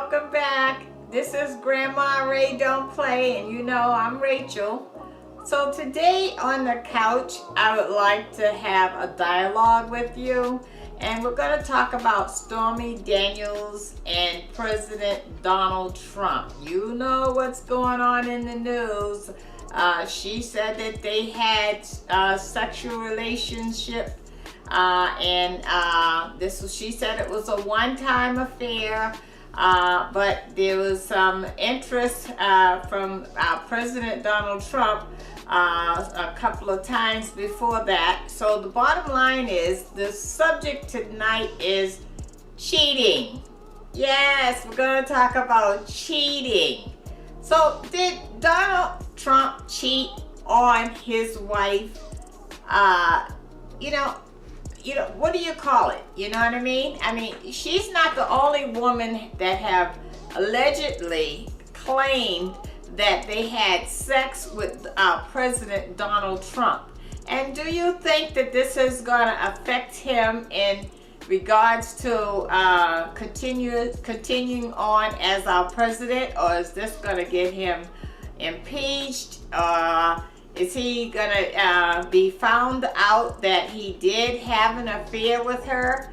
welcome back. This is Grandma Ray Don't Play, and you know I'm Rachel. So today on the couch, I would like to have a dialogue with you, and we're going to talk about Stormy Daniels and President Donald Trump. You know what's going on in the news. She said that they had a sexual relationship. She said it was a one-time affair, but there was some interest from President Donald Trump a couple of times before that. So the bottom line is, the subject tonight is cheating. Yes, we're going to talk about cheating. So did Donald Trump cheat on his wife? What do you call it? You know what I mean? I mean, she's not the only woman that have allegedly claimed that they had sex with President Donald Trump. And do you think that this is going to affect him in regards to continuing on as our president, or is this going to get him impeached? Is he gonna be found out that he did have an affair with her?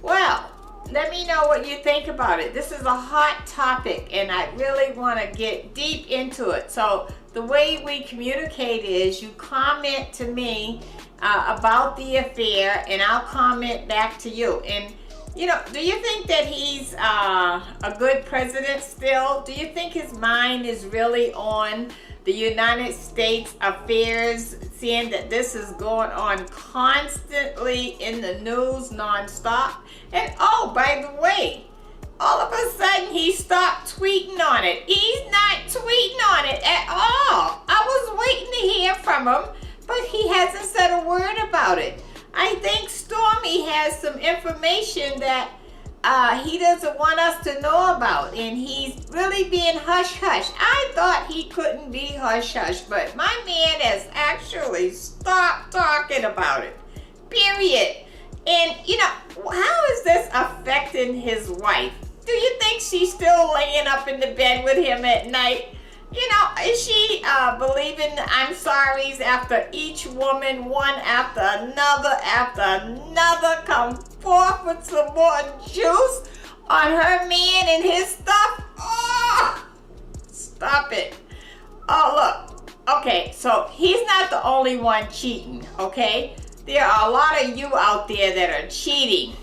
Well, let me know what you think about it. This is a hot topic, and I really want to get deep into it. So the way we communicate is you comment to me about the affair, and I'll comment back to you. And do you think that he's a good president still? Do you think his mind is really on the United States affairs, seeing that this is going on constantly in the news nonstop? And oh, by the way, all of a sudden he stopped tweeting on it. He's not tweeting on it at all. I was waiting to hear from him, but he hasn't said a word about it. I think Stormy has some information that he doesn't want us to know about, and he's really being hush-hush. I thought he couldn't be hush-hush, but my man has actually stopped talking about it, period. And, how is this affecting his wife? Do you think she's still laying up in the bed with him at night? Is she believing I'm sorry's after each woman, one after another, come forth with some more juice on her man and his stuff? Oh, stop it. Oh, look. Okay, so he's not the only one cheating, okay? There are a lot of you out there that are cheating.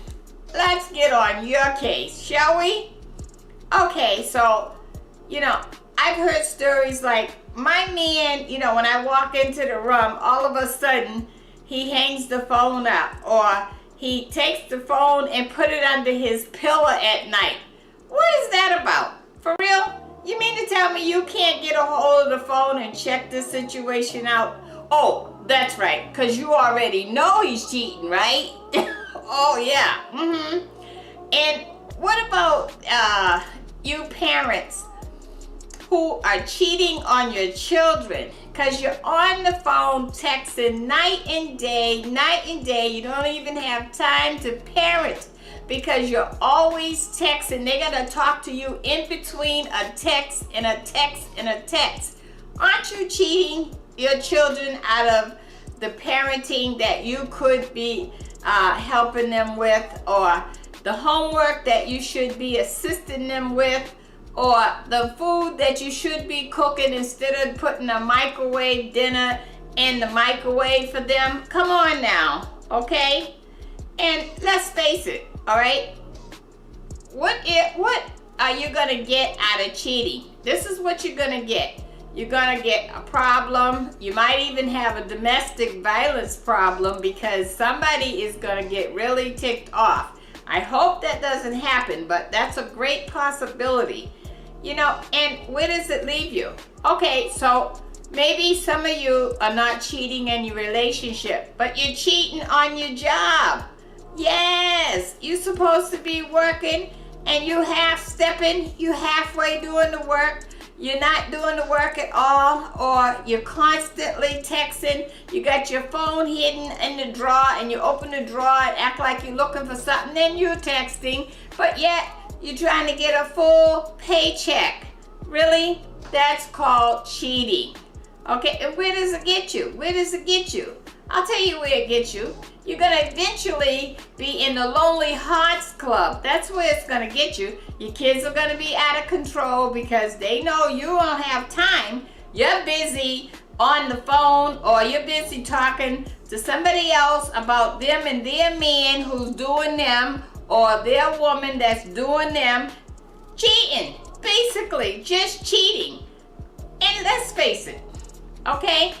Let's get on your case, shall we? Okay, so, I've heard stories like my man, when I walk into the room, all of a sudden he hangs the phone up, or he takes the phone and put it under his pillow at night. What is that about? For real? You mean to tell me you can't get a hold of the phone and check this situation out? Oh, that's right, because you already know he's cheating, right? Oh, yeah. And what about you parents who are cheating on your children, because you're on the phone texting night and day. You don't even have time to parent because you're always texting. They're gonna talk to you in between a text and a text and a text. Aren't you cheating your children out of the parenting that you could be helping them with, or the homework that you should be assisting them with, or the food that you should be cooking instead of putting a microwave dinner in the microwave for them? Come on now, okay? And let's face it, all right? What are you gonna get out of cheating? This is what you're gonna get. You're gonna get a problem. You might even have a domestic violence problem because somebody is gonna get really ticked off. I hope that doesn't happen, but that's a great possibility. And where does it leave you? Okay, so maybe some of you are not cheating in your relationship, but you're cheating on your job. Yes, you're supposed to be working and you half-stepping, you halfway doing the work. You're not doing the work at all, or you're constantly texting. You got your phone hidden in the drawer and you open the drawer and act like you're looking for something, then you're texting, but yet you're trying to get a full paycheck. Really? That's called cheating. Okay, and where does it get you? Where does it get you? I'll tell you where it gets you. You're gonna eventually be in the Lonely Hearts Club. That's where it's gonna get you. Your kids are gonna be out of control because they know you don't have time. You're busy on the phone, or you're busy talking to somebody else about them and their man who's doing them, or their woman that's doing them. Cheating, basically, just cheating. And let's face it, okay?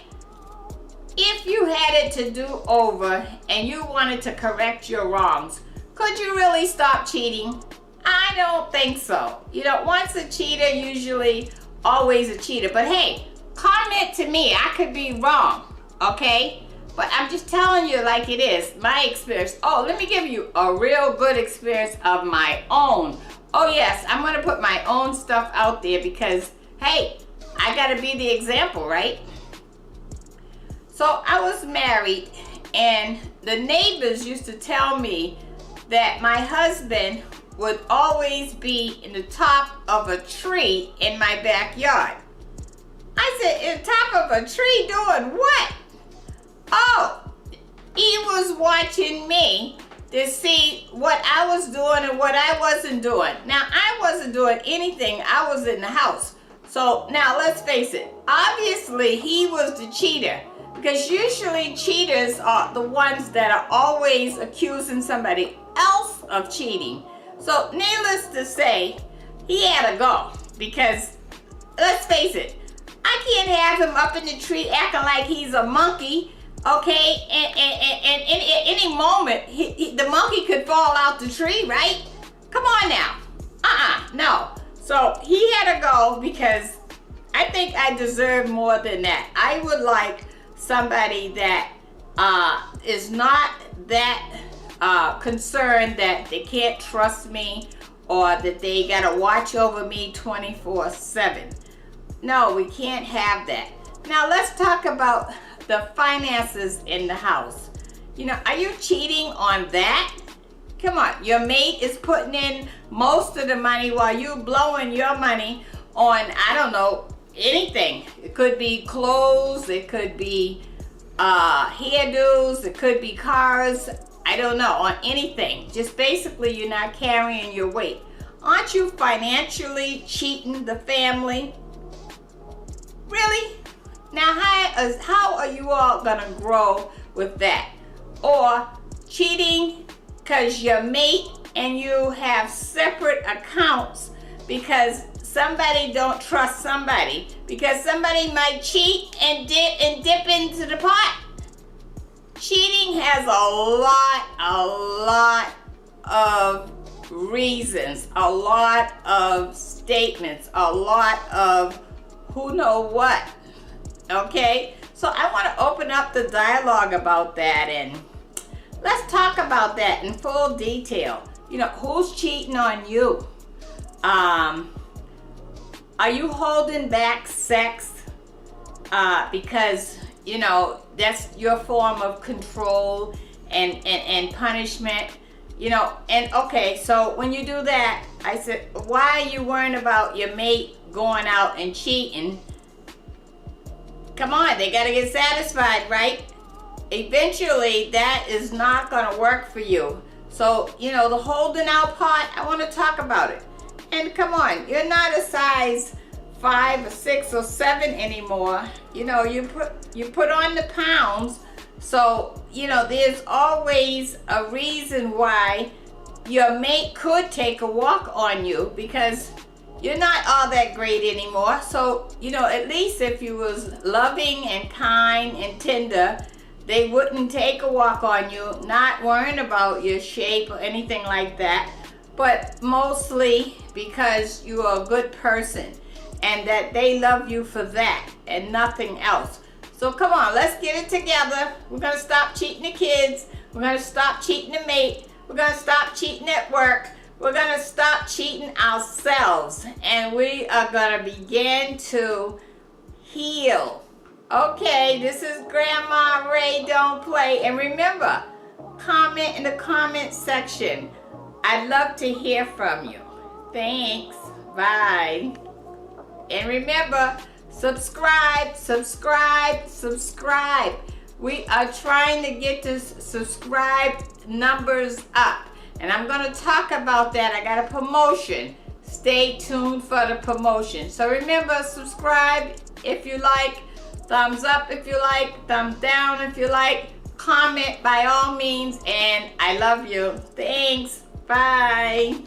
If you had it to do over and you wanted to correct your wrongs, could you really stop cheating? I don't think so. You know, once a cheater, usually always a cheater. But hey, comment to me. I could be wrong, okay? But I'm just telling you like it is, my experience. Oh, let me give you a real good experience of my own. Oh yes, I'm gonna put my own stuff out there because, hey, I gotta be the example, right? So I was married, and the neighbors used to tell me that my husband would always be in the top of a tree in my backyard. I said, in the top of a tree doing what? Oh, he was watching me to see what I was doing and what I wasn't doing. Now, I wasn't doing anything. I was in the house. So now let's face it. Obviously, he was the cheater. Because usually cheaters are the ones that are always accusing somebody else of cheating. So needless to say, he had to go. Because let's face it, I can't have him up in the tree acting like he's a monkey, okay? And at any moment, the monkey could fall out the tree, right? Come on now. No. So he had to go because I think I deserve more than that. I would like somebody that is not that concerned that they can't trust me or that they gotta watch over me 24/7. No, we can't have that. Now let's talk about the finances in the house. You know, are you cheating on that? Come on, your mate is putting in most of the money while you blowing your money on, I don't know, anything. It could be clothes, it could be hairdos, it could be cars, I don't know, on anything. Just basically you're not carrying your weight. Aren't you financially cheating the family? Really? Now how are you all gonna grow with that? Or cheating because your mate and you have separate accounts because somebody don't trust somebody, because somebody might cheat and dip into the pot. Cheating has a lot of reasons, a lot of statements, a lot of who know what, okay? So I want to open up the dialogue about that, and let's talk about that in full detail. You know, who's cheating on you? Are you holding back sex because, you know, that's your form of control and punishment? You know, and okay, so when you do that, I said, why are you worrying about your mate going out and cheating? Come on, they gotta get satisfied, right? Eventually, that is not gonna work for you. So, you know, the holding out part, I wanna talk about it. And come on, you're not a size 5 or 6 or 7 anymore. You know, you put on the pounds. So, you know, there's always a reason why your mate could take a walk on you, because you're not all that great anymore. So, you know, at least if you was loving and kind and tender, they wouldn't take a walk on you, not worrying about your shape or anything like that, but mostly because you are a good person and that they love you for that and nothing else. So come on, let's get it together. We're gonna stop cheating the kids. We're gonna stop cheating the mate. We're gonna stop cheating at work. We're gonna stop cheating ourselves. And we are gonna begin to heal. Okay, this is Grandma Ray Don't Play. And remember, comment in the comment section. I'd love to hear from you. Thanks. Bye. And remember, subscribe, subscribe, subscribe. We are trying to get this subscribe numbers up. And I'm going to talk about that. I got a promotion. Stay tuned for the promotion. So remember, subscribe if you like. Thumbs up if you like. Thumbs down if you like. Comment by all means. And I love you. Thanks. Bye.